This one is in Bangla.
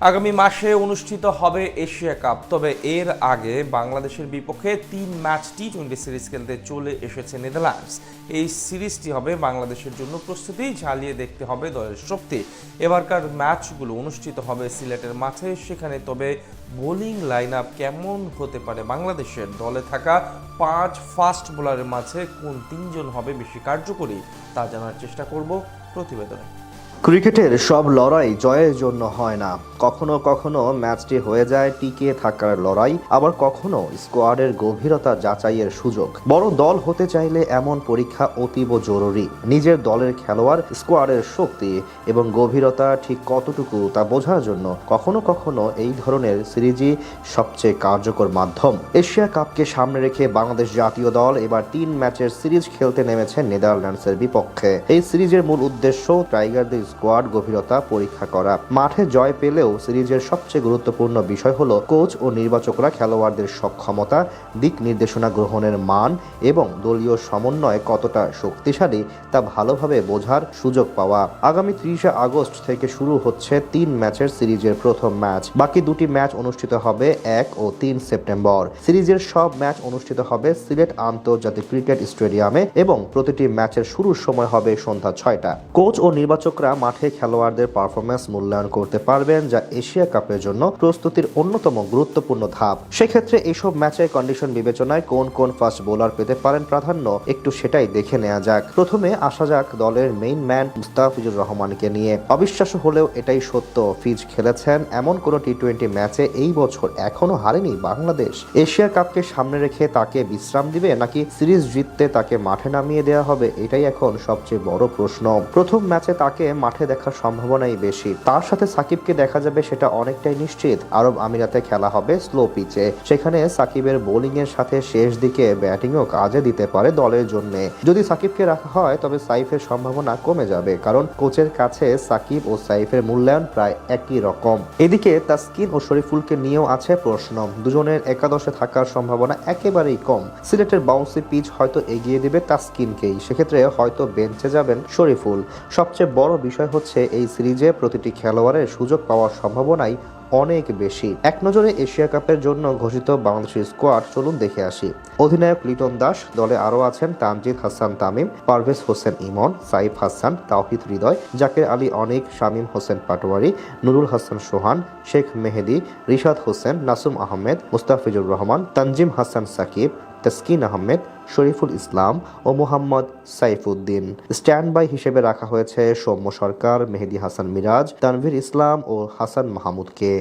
আগামী মাসে অনুষ্ঠিত হবে এশিয়া কাপ। তবে এর আগে বাংলাদেশের বিপক্ষে 3 ম্যাচ টি-20 সিরিজ খেলতে চলে এসেছে নেদারল্যান্ডস। এই সিরিজটি হবে বাংলাদেশের জন্য প্রস্তুতি, ঝালিয়ে দেখতে হবে দলের শক্তি। এবারকার ম্যাচগুলো অনুষ্ঠিত হবে সিলেটের মাঠে, সেখানে তবে বোলিং লাইন আপ কেমন হতে পারে বাংলাদেশের? দলে থাকা 5 ফাস্ট বোলারের মাঝে কোন 3 জন হবে বেশি কার্যকরী, তা জানার চেষ্টা করব প্রতিবেদনে। ক্রিকেটের সব লড়াই জয়ের জন্য হয় না। কখনো কখনো ম্যাচটি হয়ে যায় টিকে থাকার লড়াই, আবার কখনো স্কোয়াডের গভীরতা যাচাইয়ের সুযোগ। বড় দল হতে চাইলে এমন পরীক্ষা অতীব জরুরি। নিজের দলের খেলোয়াড়, স্কোয়াডের শক্তি এবং গভীরতা ঠিক কতটুকু তা বোঝার জন্য কখনো কখনো এই ধরনের সিরিজই সবচেয়ে কার্যকর মাধ্যম। এশিয়া কাপকে সামনে রেখে বাংলাদেশ জাতীয় দল এবার 3 ম্যাচের সিরিজ খেলতে নেমেছে নেদারল্যান্ডসের বিপক্ষে। এই সিরিজের মূল উদ্দেশ্য টাইগারদের স্কোয়াড গভীরতা পরীক্ষা করা। মাঠে জয় পেলেও সিরিজের সবচেয়ে গুরুত্বপূর্ণ বিষয় হলো কোচ ও নির্বাচকরা খেলোয়াড়দের সক্ষমতা, দিক নির্দেশনা গ্রহণের মান এবং দলীয় সমন্বয় কতটা শক্তিশালী তা ভালোভাবে বোঝার সুযোগ পাওয়া। আগামী 30 আগস্ট থেকে শুরু হচ্ছে 3 ম্যাচের সিরিজের প্রথম ম্যাচ। বাকি 2টি ম্যাচ অনুষ্ঠিত হবে 1 ও 3 সেপ্টেম্বর। সিরিজের সব ম্যাচ অনুষ্ঠিত হবে সিলেট আন্তর্জাতিক ক্রিকেট স্টেডিয়ামে এবং প্রতিটি ম্যাচের শুরুর সময় হবে সন্ধ্যা 6টা। কোচ ও নির্বাচকরা মাঠে খেলোয়াড়দের পারফরম্যান্স মূল্যায়ন করতে পারবেন, যা এশিয়া কাপের জন্য প্রস্তুতির অন্যতম গুরুত্বপূর্ণ ধাপ। সেক্ষেত্রে এইসব ম্যাচের কন্ডিশন বিবেচনায় কোন কোন ফাস্ট বোলার পেতে পারেন প্রাধান্য, একটু সেটাই দেখে নেওয়া যাক। প্রথমে আসা যাক দলের মেইন ম্যান মুস্তাফিজুর রহমানকে নিয়ে। অবিশ্বাস্য হলেও এটাই সত্য, ফিজ খেলেছেন এমন কোন টি-20 ম্যাচে এই বছর এখনো হারেনি বাংলাদেশ। এশিয়া কাপকে সামনে রেখে তাকে বিশ্রাম দিবে নাকি সিরিজ জিততে তাকে মাঠে নামিয়ে দেওয়া হবে, এটাই এখন সবচেয়ে বড় প্রশ্ন। প্রথম ম্যাচে তাকে মাঠে দেখার সম্ভাবনাই বেশি। তার সাথে সাকিবকে দেখা যাবে সেটা অনেকটাই নিশ্চিত। আরব আমিরাতে খেলা হবে স্লো পিচে, সেখানে সাকিবের বোলিং এর সাথে শেষ দিকে ব্যাটিংও কাজে দিতে পারে দলের জন্য। যদি সাকিবকে রাখা হয় তবে সাইফের সম্ভাবনা কমে যাবে, কারণ কোচের কাছে সাকিব ও সাইফের মূল্যায়ন প্রায় একই রকম। এদিকে তাসকিন ও শরীফুলকে নিয়েও আছে প্রশ্ন। দুজনের একাদশে থাকার সম্ভাবনা একেবারেই কম। সিলেটের বাউন্সি পিচ হয়তো এগিয়ে দিবে তাসকিনকেই, সেক্ষেত্রে হয়তো বেঞ্চে যাবেন শরীফুল। সবচেয়ে বড় বিষয় হচ্ছে এই সিরিজে প্রতিটি খেলোয়াড়ের সুযোগ পাওয়ার সম্ভাবনাই অনেক বেশি। এক নজরে এশিয়া কাপের জন্য ঘোষিত বাংলাদেশের স্কোয়াড চলুন দেখে আসি। অধিনায়ক লিটন দাস, দলে আরও আছেন তানজিদ হাসান তামিম, পারভেজ হোসেন ইমন, সাইফ হাসান, তাওহিদ হৃদয়, জাকের আলী অনিক, শামীম হোসেন পাটোয়ারি, নুরুল হাসান সোহান, শেখ মেহেদি, রিশাদ হোসেন, নাসুম আহমেদ, মুস্তাফিজুর রহমান, তানজিম হাসান সাকিব, তাসকিন আহমেদ, শরীফুল ইসলাম ও মোহাম্মদ সাইফুদ্দিন। স্ট্যান্ড বাই হিসেবে রাখা হয়েছে সৌম্য সরকার, মেহেদি হাসান মিরাজ, তানভীর ইসলাম ও হাসান মাহমুদকে।